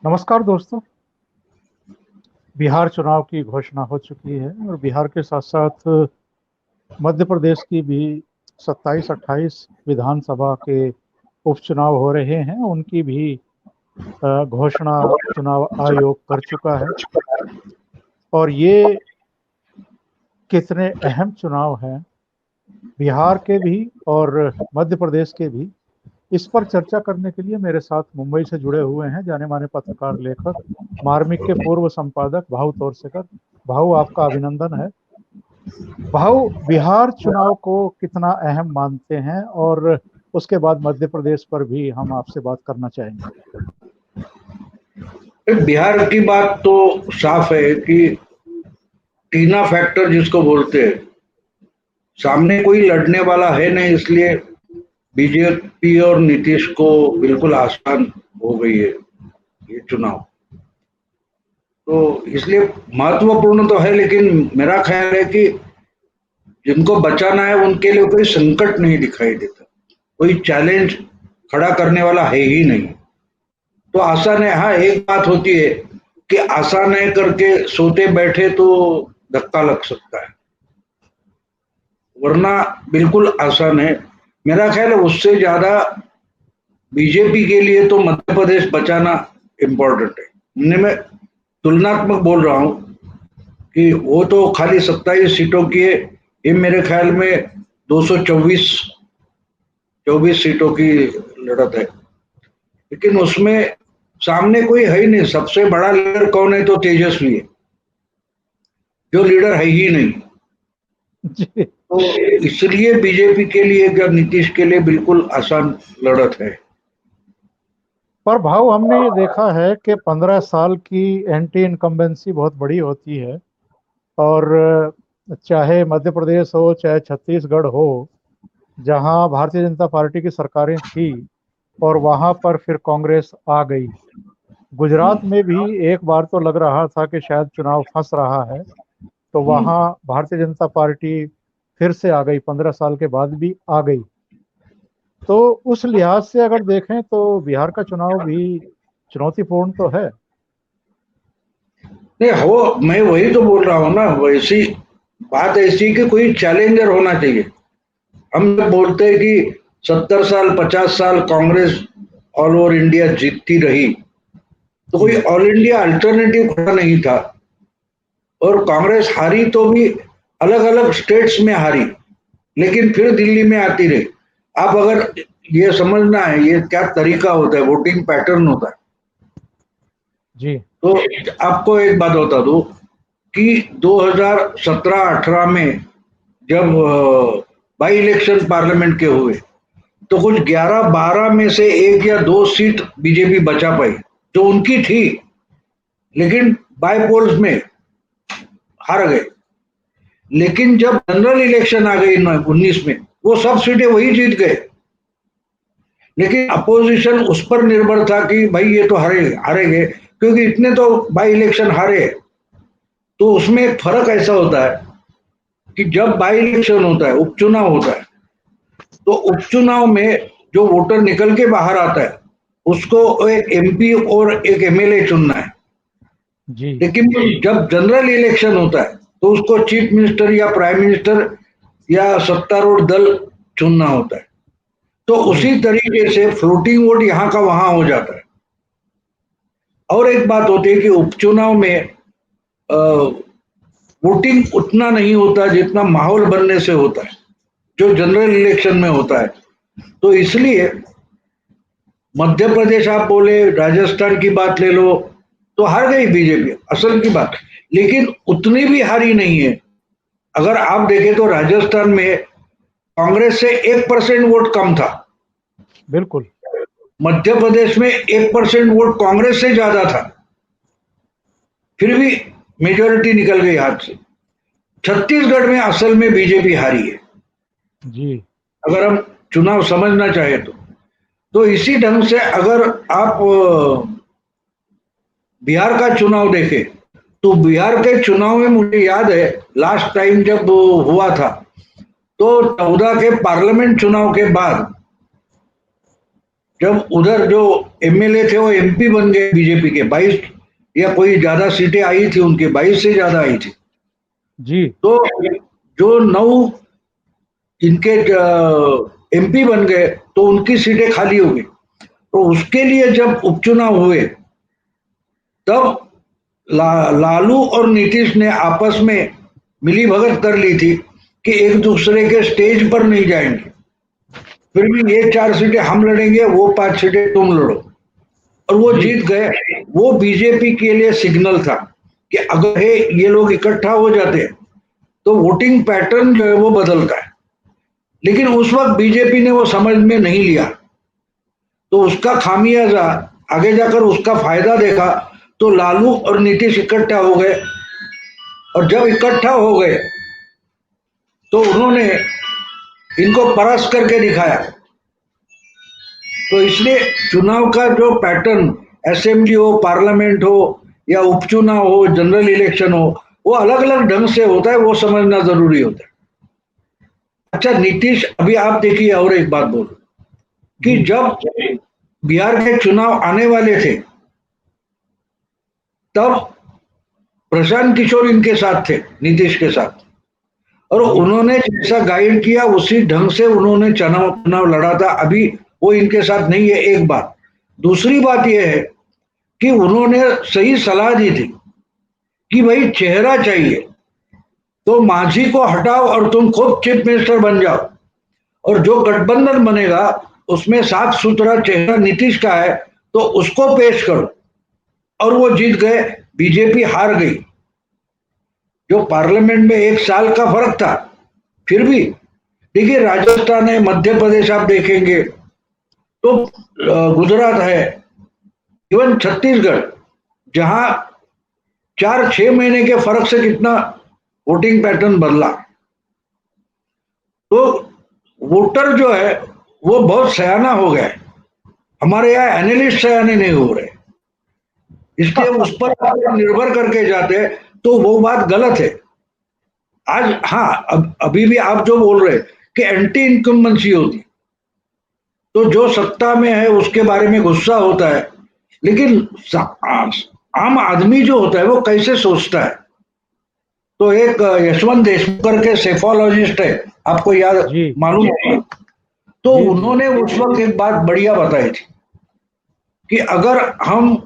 नमस्कार दोस्तों। बिहार चुनाव की घोषणा हो चुकी है और बिहार के साथ साथ मध्य प्रदेश की भी 27-28 विधानसभा के उपचुनाव हो रहे हैं। उनकी भी घोषणा चुनाव आयोग कर चुका है और ये कितने अहम चुनाव हैं बिहार के भी और मध्य प्रदेश के भी, इस पर चर्चा करने के लिए मेरे साथ मुंबई से जुड़े हुए हैं जाने माने पत्रकार लेखक मार्मिक के पूर्व संपादक भाऊ तोरसेकर। भाऊ, आपका अभिनंदन है। भाऊ, बिहार चुनाव को कितना अहम मानते हैं और उसके बाद मध्य प्रदेश पर भी हम आपसे बात करना चाहेंगे। बिहार की बात तो साफ है कि टीना फैक्टर जिसको बोलते हैं, सामने कोई लड़ने वाला है नहीं, इसलिए बीजेपी और नीतीश को बिल्कुल आसान हो गई है ये चुनाव। तो इसलिए महत्वपूर्ण तो है, लेकिन मेरा ख्याल है कि जिनको बचाना है उनके लिए कोई संकट नहीं दिखाई देता, कोई चैलेंज खड़ा करने वाला है ही नहीं। तो आसान है। हाँ, एक बात होती है कि आसान है करके सोते बैठे तो धक्का लग सकता है, वरना बिल्कुल आसान है। मेरा ख्याल है उससे ज्यादा बीजेपी के लिए तो मध्य प्रदेश बचाना इम्पोर्टेंट है। मैं तुलनात्मक बोल रहा हूं कि वो तो खाली 27 सीटों की है, ये मेरे ख्याल में 224 सीटों की लड़त है, लेकिन उसमें सामने कोई है ही नहीं। सबसे बड़ा लीडर कौन है? तो तेजस्वी है, जो लीडर है ही नहीं। तो इसलिए बीजेपी के लिए या नीतीश के लिए बिल्कुल आसान लड़त है। पर भाव, हमने ये देखा है कि 15 साल की एंटी इनकम्बेंसी बहुत बड़ी होती है और चाहे मध्य प्रदेश हो चाहे छत्तीसगढ़ हो, जहां भारतीय जनता पार्टी की सरकारें थी और वहां पर फिर कांग्रेस आ गई। गुजरात में भी एक बार तो लग रहा था कि शायद चुनाव फंस रहा है, तो वहां भारतीय जनता पार्टी फिर से आ गई, 15 साल के बाद भी आ गई। तो उस लिहाज से अगर देखें तो बिहार का चुनाव भी चुनौतीपूर्ण तो है। नहीं हो, मैं वही तो बोल रहा हूँ ना। वैसी बात ऐसी कि कोई चैलेंजर होना चाहिए। हम जब बोलते हैं कि 70 साल 50 साल कांग्रेस ऑल ओवर इंडिया जीतती रही, तो कोई ऑल इंडिया अल्टरनेटिव खड़ा नहीं था। और कांग्रेस हारी तो भी अलग अलग स्टेट्स में हारी, लेकिन फिर दिल्ली में आती रही। आप अगर ये समझना है ये क्या तरीका होता है, वोटिंग पैटर्न होता है। जी। तो आपको एक बात बता दूं कि 2017-18 में जब बाई इलेक्शन पार्लियामेंट के हुए, तो कुछ 11-12 में से एक या दो सीट बीजेपी बचा पाई जो उनकी थी, लेकिन बाय पोल्स में हार गए। लेकिन जब जनरल इलेक्शन आ गई 19 में, वो सब सीटें वही जीत गए। लेकिन अपोजिशन उस पर निर्भर था कि भाई ये तो हारेंगे, क्योंकि इतने तो बाई इलेक्शन हारे। तो उसमें एक फर्क ऐसा होता है कि जब बाई इलेक्शन होता है, उपचुनाव होता है, तो उपचुनाव में जो वोटर निकल के बाहर आता है उसको एक एमपी और एक एमएलए चुनना है। जी। लेकिन जब जनरल इलेक्शन होता है तो उसको चीफ मिनिस्टर या प्राइम मिनिस्टर या सत्तारूढ़ दल चुनना होता है। तो उसी तरीके से फ्लोटिंग वोट यहां का वहां हो जाता है। और एक बात होती है कि उपचुनाव में वोटिंग उतना नहीं होता जितना माहौल बनने से होता है, जो जनरल इलेक्शन में होता है। तो इसलिए मध्य प्रदेश आप बोले, राजस्थान की बात ले लो, तो हार गई बीजेपी, असल की बात। लेकिन उतनी भी हारी नहीं है। अगर आप देखें तो राजस्थान में कांग्रेस से 1% वोट कम था। बिल्कुल। मध्य प्रदेश में 1% वोट कांग्रेस से ज्यादा था, फिर भी मेजोरिटी निकल गई हाथ से। छत्तीसगढ़ में असल में बीजेपी हारी है, जी। अगर हम चुनाव समझना चाहे तो इसी ढंग से अगर आप बिहार का चुनाव देखें, तो बिहार के चुनाव में मुझे याद है लास्ट टाइम जब हुआ था, तो 14 के पार्लियामेंट चुनाव के बाद जब उधर जो एमएलए थे वो एमपी बन गए बीजेपी के, 22 या कोई ज्यादा सीटें आई थी उनके, 22 से ज्यादा आई थी। जी तो जो 9 इनके एमपी बन गए तो उनकी सीटें खाली हो गई। तो उसके लिए जब उपचुनाव हुए तब लालू और नीतीश ने आपस में मिली भगत कर ली थी कि एक दूसरे के स्टेज पर नहीं जाएंगे, फिर भी ये 4 सीटें हम लड़ेंगे, वो 5 सीटें तुम लड़ो, और वो जी जीत गए। वो बीजेपी के लिए सिग्नल था कि अगर ये लोग इकट्ठा हो जाते हैं तो वोटिंग पैटर्न जो है वो बदलता है। लेकिन उस वक्त बीजेपी ने वो समझ में नहीं लिया, तो उसका खामियाजा आगे जाकर उसका फायदा देखा। तो लालू और नीतीश इकट्ठा हो गए, और जब इकट्ठा हो गए तो उन्होंने इनको परास्त करके दिखाया। तो इसलिए चुनाव का जो पैटर्न, असेंबली हो, पार्लियामेंट हो, या उपचुनाव हो, जनरल इलेक्शन हो, वो अलग अलग ढंग से होता है, वो समझना जरूरी होता है। अच्छा नीतीश, अभी आप देखिए और एक बात बोलो कि जी जब बिहार के चुनाव आने वाले थे तब प्रशांत किशोर इनके साथ थे, नीतीश के साथ, और जी उन्होंने जैसा गाइड किया उसी ढंग से उन्होंने चुनाव चुनाव लड़ा था। अभी वो इनके साथ नहीं है, एक बात। दूसरी बात यह है कि उन्होंने सही सलाह दी थी कि भाई चेहरा चाहिए, तो मांझी को हटाओ और तुम खुद चीफ मिनिस्टर बन जाओ, और जो गठबंधन बनेगा उसमें साफ सुथरा चेहरा नीतीश का है तो उसको पेश करो, और वो जीत गए। बीजेपी हार गई। जो पार्लियामेंट में 1 साल का फर्क था, फिर भी देखिए राजस्थान है, मध्य प्रदेश आप देखेंगे तो गुजरात है, इवन छत्तीसगढ़, जहां 4-6 महीने के फर्क से कितना वोटिंग पैटर्न बदला। तो वोटर जो है वो बहुत सयाना हो गया है। हमारे यहाँ एनालिस्ट सयाने नहीं हो रहे, इसलिए उस पर अगर निर्भर करके जाते तो वो बात गलत है। आज हाँ, अभी भी आप जो बोल रहे कि एंटी इनकम्बेंसी होती, तो जो सत्ता में है उसके बारे में गुस्सा होता है, लेकिन आम आदमी जो होता है वो कैसे सोचता है। तो एक यशवंत देशमुख करके सेफोलॉजिस्ट है, आपको याद जी मालूम है, तो जी जी उन्होंने उस वक्त एक बात बढ़िया बताई थी कि अगर हम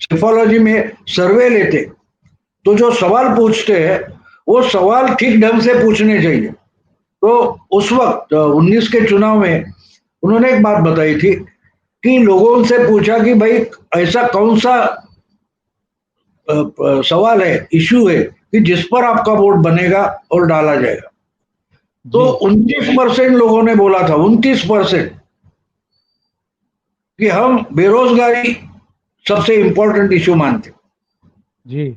सेफोलॉजी में सर्वे लेते तो जो सवाल पूछते हैं वो सवाल ठीक ढंग से पूछने चाहिए। तो उस वक्त 19 के चुनाव में उन्होंने एक बात बताई थी कि लोगों से पूछा कि भाई ऐसा कौन सा सवाल है, इशू है कि जिस पर आपका वोट बनेगा और डाला जाएगा। तो जी 29% लोगों ने बोला था, 29%, कि हम बेरोजगारी सबसे इंपॉर्टेंट इशू मानते। जी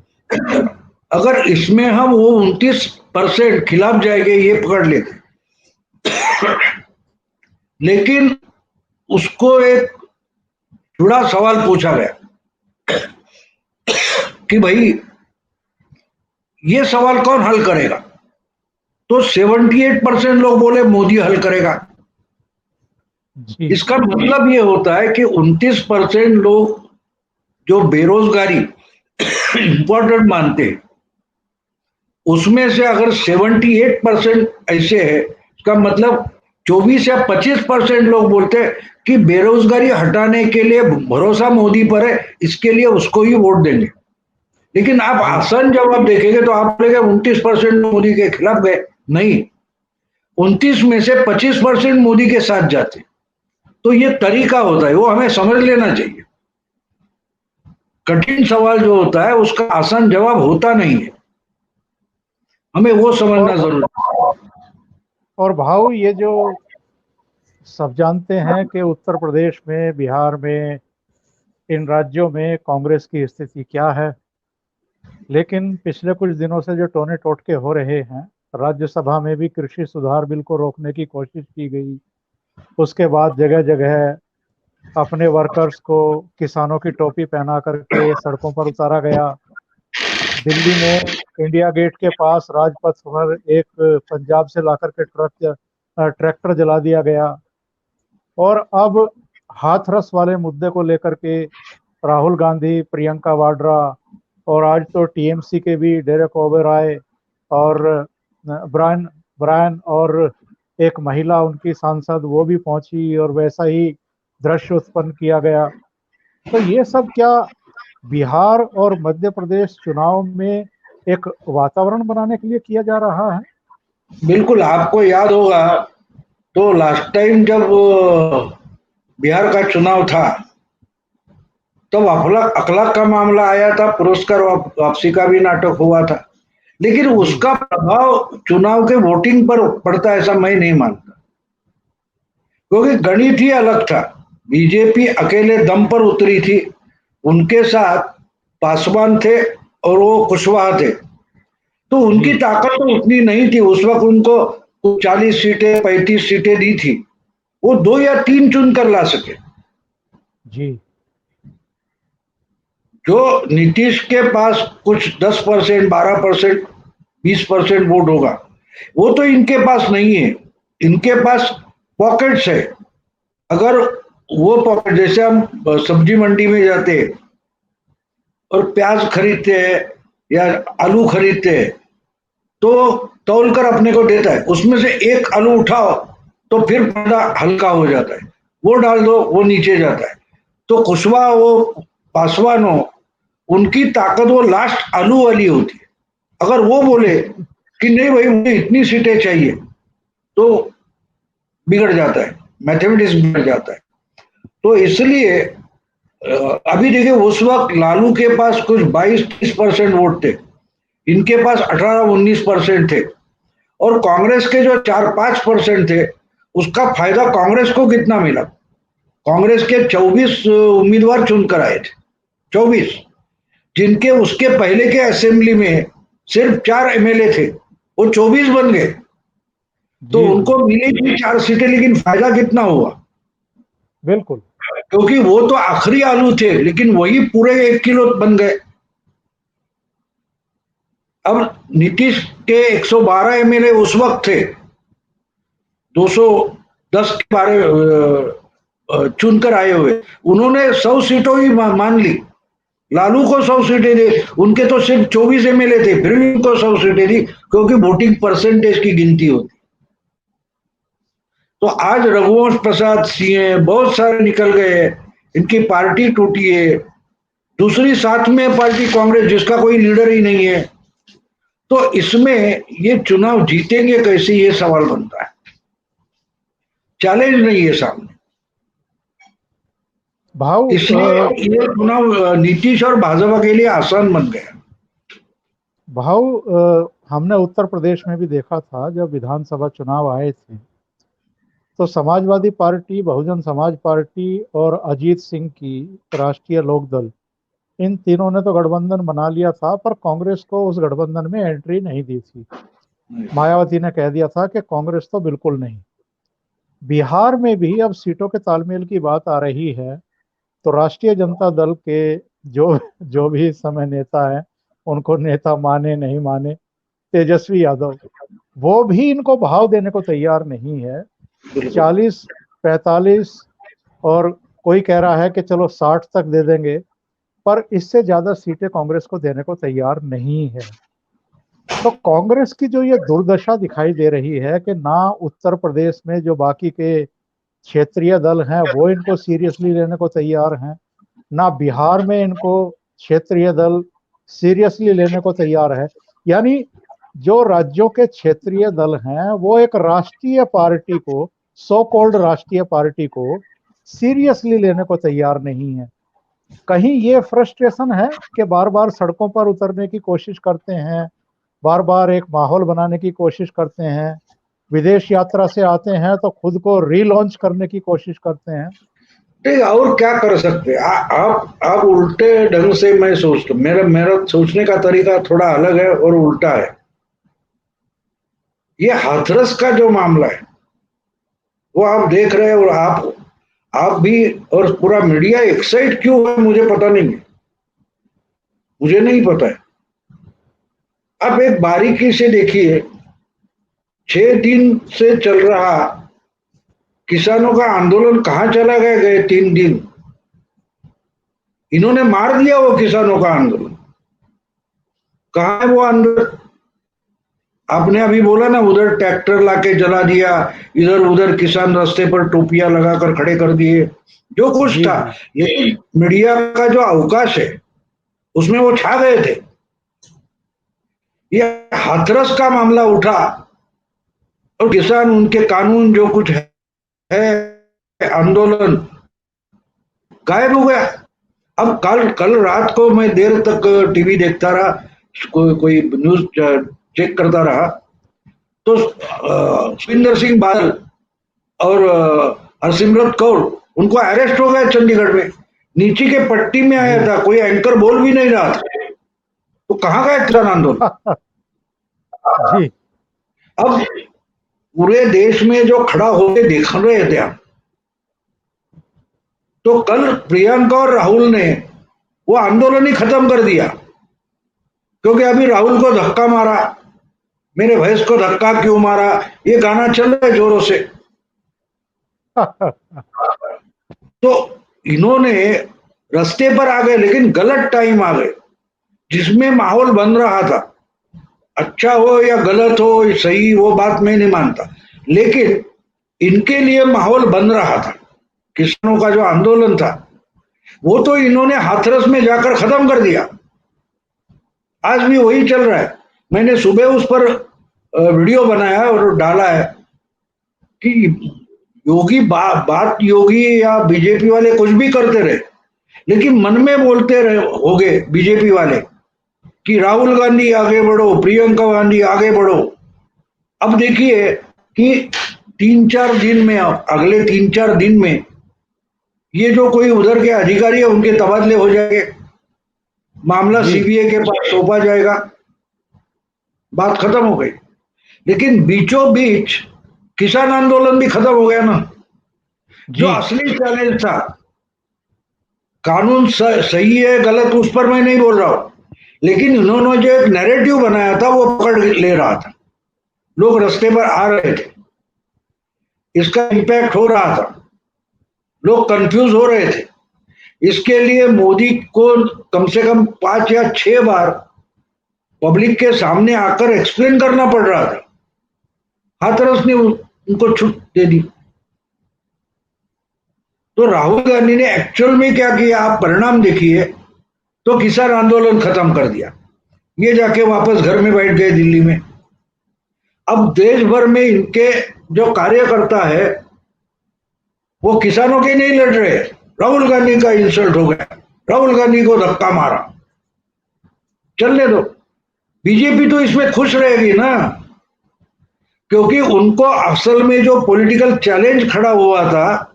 अगर इसमें हम वो 29% खिलाफ जाएंगे ये पकड़ लेते, लेकिन उसको एक जुड़ा सवाल पूछा गया कि भाई ये सवाल कौन हल करेगा। तो 78% लोग बोले मोदी हल करेगा। जी इसका मतलब ये होता है कि 29% लोग जो बेरोजगारी इंपॉर्टेंट मानते हैं, उसमें से अगर 78% ऐसे है, इसका मतलब 24 या 25% लोग बोलते हैं कि बेरोजगारी हटाने के लिए भरोसा मोदी पर है, इसके लिए उसको ही वोट देंगे। लेकिन आप जी आसान जवाब देखेंगे तो आप बोलेंगे 29% मोदी के खिलाफ गए। नहीं, 29 में से 25% मोदी के साथ जाते। तो ये तरीका होता है, वो हमें समझ लेना चाहिए। कठिन सवाल जो होता है उसका आसान जवाब होता नहीं है, हमें वो समझना और जरूरी है। भाव ये जो सब जानते हैं कि उत्तर प्रदेश में, बिहार में, इन राज्यों में कांग्रेस की स्थिति क्या है, लेकिन पिछले कुछ दिनों से जो टोने टोटके हो रहे हैं, राज्यसभा में भी कृषि सुधार बिल को रोकने की कोशिश की गई। उसके बाद जगह जगह अपने वर्कर्स को किसानों की टोपी पहना करके सड़कों पर उतारा गया। दिल्ली में इंडिया गेट के पास राजपथ पर एक पंजाब से लाकर के ट्रैक्टर जला दिया गया। और अब हाथरस वाले मुद्दे को लेकर के राहुल गांधी, प्रियंका वाड्रा और आज तो टीएमसी के भी डेरेक ओबेरॉय और ब्रायन ब्रायन और एक महिला उनकी सांसद वो भी पहुंची और वैसा ही दृश्य उत्पन्न किया गया। तो ये सब क्या बिहार और मध्य प्रदेश चुनाव में एक वातावरण बनाने के लिए किया जा रहा है? बिल्कुल, आपको याद होगा तो लास्ट टाइम जब बिहार का चुनाव था तब अखलाक का मामला आया था, पुरस्कार वापसी का भी नाटक हुआ था, लेकिन जी उसका प्रभाव चुनाव के वोटिंग पर पड़ता ऐसा मैं नहीं मानता, क्योंकि गणित ही अलग था। बीजेपी अकेले दम पर उतरी थी, उनके साथ पासवान थे और वो कुशवाहा थे, तो जी उनकी ताकत तो उतनी नहीं थी। उस वक्त उनको 40 सीटें 35 सीटें दी थी, वो 2 या 3 चुन कर ला सके। जी जो नीतीश के पास कुछ 10%, 12%, 20% वोट होगा, वो तो इनके पास नहीं है। इनके पास पॉकेट्स है। अगर वो पॉकेट, जैसे हम सब्जी मंडी में जाते हैं और प्याज खरीदते हैं या आलू खरीदते हैं, तो तौल कर अपने को देता है, उसमें से एक आलू उठाओ तो फिर पौधा हल्का हो जाता है, वो डाल दो वो नीचे जाता है। तो कुशवाहा हो, पासवान हो, उनकी ताकत वो लास्ट आलू वाली होती है। अगर वो बोले कि नहीं भाई मुझे इतनी सीटें चाहिए, तो बिगड़ जाता है, मैथमेटिक्स बिगड़ जाता है। तो इसलिए अभी देखिए, उस वक्त लालू के पास कुछ 22-30% वोट थे, इनके पास 18-19% थे, और कांग्रेस के जो 4-5% थे, उसका फायदा कांग्रेस को कितना मिला? कांग्रेस के 24 उम्मीदवार चुनकर आए थे, 24, जिनके उसके पहले के असेंबली में सिर्फ 4 एमएलए थे, वो 24 बन गए। तो जी जी उनको मिली थी 4 सीटें, लेकिन फायदा कितना हुआ? बिल्कुल। क्योंकि वो तो आखिरी आलू थे, लेकिन वही पूरे 1 किलो बन गए। अब नीतीश के 112 एमएलए उस वक्त थे, 210 के बारे चुनकर आए हुए, उन्होंने 100 सीटों ही मान ली। लालू को 100 सीटें दी, उनके तो सिर्फ 24 एमएलए थे, फिर भी उनको 100 सीटें दी, क्योंकि वोटिंग परसेंटेज की गिनती होती। तो आज रघुवंश प्रसाद सिंह बहुत सारे निकल गए, इनकी पार्टी टूटी है। दूसरी साथ में पार्टी कांग्रेस, जिसका कोई लीडर ही नहीं है। तो इसमें ये चुनाव जीतेंगे कैसे, ये सवाल बनता है। चैलेंज नहीं है सामने, भाव इसलिए ये चुनाव नीतीश और भाजपा के लिए आसान बन गया। भाव हमने उत्तर प्रदेश में भी देखा था जब विधानसभा चुनाव आए थे, तो समाजवादी पार्टी, बहुजन समाज पार्टी और अजीत सिंह की राष्ट्रीय लोकदल, इन तीनों ने तो गठबंधन बना लिया था, पर कांग्रेस को उस गठबंधन में एंट्री नहीं दी थी। मायावती ने कह दिया था कि कांग्रेस तो बिल्कुल नहीं। बिहार में भी अब सीटों के तालमेल की बात आ रही है, तो राष्ट्रीय जनता दल के जो जो भी इस समय नेता है, उनको नेता माने नहीं माने, तेजस्वी यादव, वो भी इनको भाव देने को तैयार नहीं है। 40-45 और कोई कह रहा है कि चलो 60 तक दे देंगे, पर इससे ज्यादा सीटें कांग्रेस को देने को तैयार नहीं है। तो कांग्रेस की जो ये दुर्दशा दिखाई दे रही है कि ना उत्तर प्रदेश में जो बाकी के क्षेत्रीय दल हैं वो इनको सीरियसली लेने को तैयार हैं, ना बिहार में इनको क्षेत्रीय दल सीरियसली लेने को तैयार है। यानी जो राज्यों के क्षेत्रीय दल हैं वो एक राष्ट्रीय पार्टी को, सो कॉल्ड राष्ट्रीय पार्टी को सीरियसली लेने को तैयार नहीं है। कहीं ये फ्रस्ट्रेशन है कि बार बार सड़कों पर उतरने की कोशिश करते हैं, बार बार एक माहौल बनाने की कोशिश करते हैं, विदेश यात्रा से आते हैं तो खुद को रीलॉन्च करने की कोशिश करते हैं। नहीं, और क्या कर सकते? आप उल्टे ढंग से, मैं सोचता, मेरा मेरा सोचने का तरीका थोड़ा अलग है और उल्टा है। ये हाथरस का जो मामला है वो आप देख रहे हैं, और आप भी और पूरा मीडिया एक्साइट क्यों है मुझे पता नहीं है, मुझे नहीं पता है। आप एक बारीकी से देखिए, 6 दिन से चल रहा किसानों का आंदोलन कहाँ चला गया गए 3 दिन? इन्होंने मार दिया वो किसानों का आंदोलन। कहाँ है वो आंदोलन? आपने अभी बोला ना, उधर ट्रैक्टर लाके जला दिया, इधर उधर किसान रास्ते पर टोपियां लगाकर खड़े कर दिए, जो कुछ जी था। जी। लेकिन मीडिया का जो अवकाश है उसमें वो छा गए थे। ये हाथरस का मामला उठा और किसान, उनके कानून, जो कुछ है आंदोलन, गायब हो गया। अब कल कल रात को मैं देर तक टीवी देखता रहा, कोई न्यूज चेक करता रहा, तो सुखविंदर सिंह बादल और हरसिमरत कौर, उनको अरेस्ट हो गया चंडीगढ़ में। नीचे के पट्टी में आया जी था, कोई एंकर बोल भी नहीं रहा था। तो कहाँ गया किसान आंदोलन? जी अब पूरे देश में जो खड़ा होकर देख रहे थे आप, तो कल प्रियंका और राहुल ने वो आंदोलन ही खत्म कर दिया। क्योंकि अभी राहुल को धक्का मारा, मेरे भैंस को धक्का क्यों मारा, ये गाना चल रहा है जोरों से। तो इन्होंने रास्ते पर आ गए, लेकिन गलत टाइम आ गए, जिसमें माहौल बन रहा था। अच्छा हो या गलत हो, सही, वो बात मैं नहीं मानता, लेकिन इनके लिए माहौल बन रहा था। किसानों का जो आंदोलन था वो तो इन्होंने हाथरस में जाकर खत्म कर दिया। आज भी वही चल रहा है। मैंने सुबह उस पर वीडियो बनाया और डाला है कि योगी बात योगी या बीजेपी वाले कुछ भी करते रहे, लेकिन मन में बोलते रहे होगे बीजेपी वाले कि राहुल गांधी आगे बढ़ो, प्रियंका गांधी आगे बढ़ो। अब देखिए कि 3-4 दिन में, अगले 3-4 दिन में, ये जो कोई उधर के अधिकारी है उनके तबादले हो जाएंगे, मामला जी सीबीआई के पास सौंपा जाएगा, बात खत्म हो गई। लेकिन बीचों बीच किसान आंदोलन भी खत्म हो गया ना। जो जी असली चैलेंज था, कानून सही है गलत उस पर मैं नहीं बोल रहा हूं, लेकिन उन्होंने जो एक नैरेटिव बनाया था वो पकड़ ले रहा था, लोग रास्ते पर आ रहे थे, इसका इम्पैक्ट हो रहा था, लोग कंफ्यूज हो रहे थे। इसके लिए मोदी को कम से कम 5 या 6 बार पब्लिक के सामने आकर एक्सप्लेन करना पड़ रहा था। हाथरस ने उनको छूट दे दी। तो राहुल गांधी ने एक्चुअल में क्या किया, आप परिणाम देखिए। तो किसान आंदोलन खत्म कर दिया, ये जाके वापस घर में बैठ गए दिल्ली में। अब देश भर में इनके जो कार्यकर्ता है वो किसानों के नहीं लड़ रहे। राहुल गांधी का इंसल्ट हो गया, राहुल गांधी को धक्का मारा, चलने दो। बीजेपी तो इसमें खुश रहेगी ना, क्योंकि उनको असल में जो पॉलिटिकल चैलेंज खड़ा हुआ था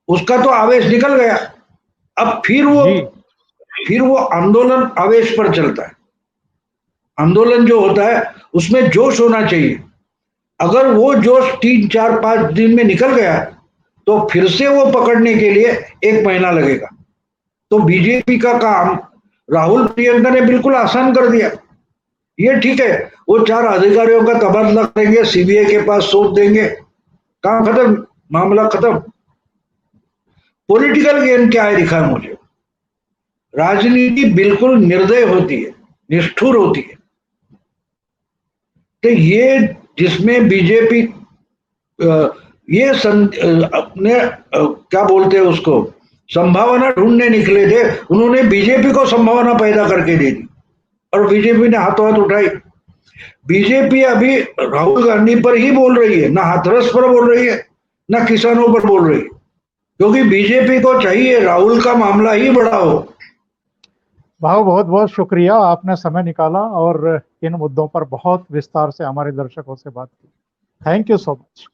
उसका तो आवेश निकल गया। अब जी फिर वो आंदोलन आवेश पर चलता है। आंदोलन जो होता है उसमें जोश होना चाहिए। अगर वो जोश 3-4-5 दिन में निकल गया तो फिर से वो पकड़ने के लिए 1 महीना लगेगा। तो बीजेपी का काम राहुल प्रियंका ने बिल्कुल आसान कर दिया। ये ठीक है, वो 4 अधिकारियों का तबादला करेंगे, सीबीआई के पास सौंप देंगे, काम खत्म, मामला खत्म। पॉलिटिकल गेम क्या है दिखा मुझे। राजनीति बिल्कुल निर्दय होती है, निष्ठुर होती है। तो ये जिसमें बीजेपी ये अपने क्या बोलते हैं उसको, संभावना ढूंढने निकले थे, उन्होंने बीजेपी को संभावना पैदा करके दे दी और बीजेपी ने हाथों हाथ उठाई। बीजेपी अभी राहुल गांधी पर ही बोल रही है, ना हाथरस पर बोल रही है, ना किसानों पर बोल रही है, क्योंकि बीजेपी को चाहिए राहुल का मामला ही बड़ा हो। भाव, बहुत बहुत शुक्रिया, आपने समय निकाला और इन मुद्दों पर बहुत विस्तार से हमारे दर्शकों से बात की। Thank you so much.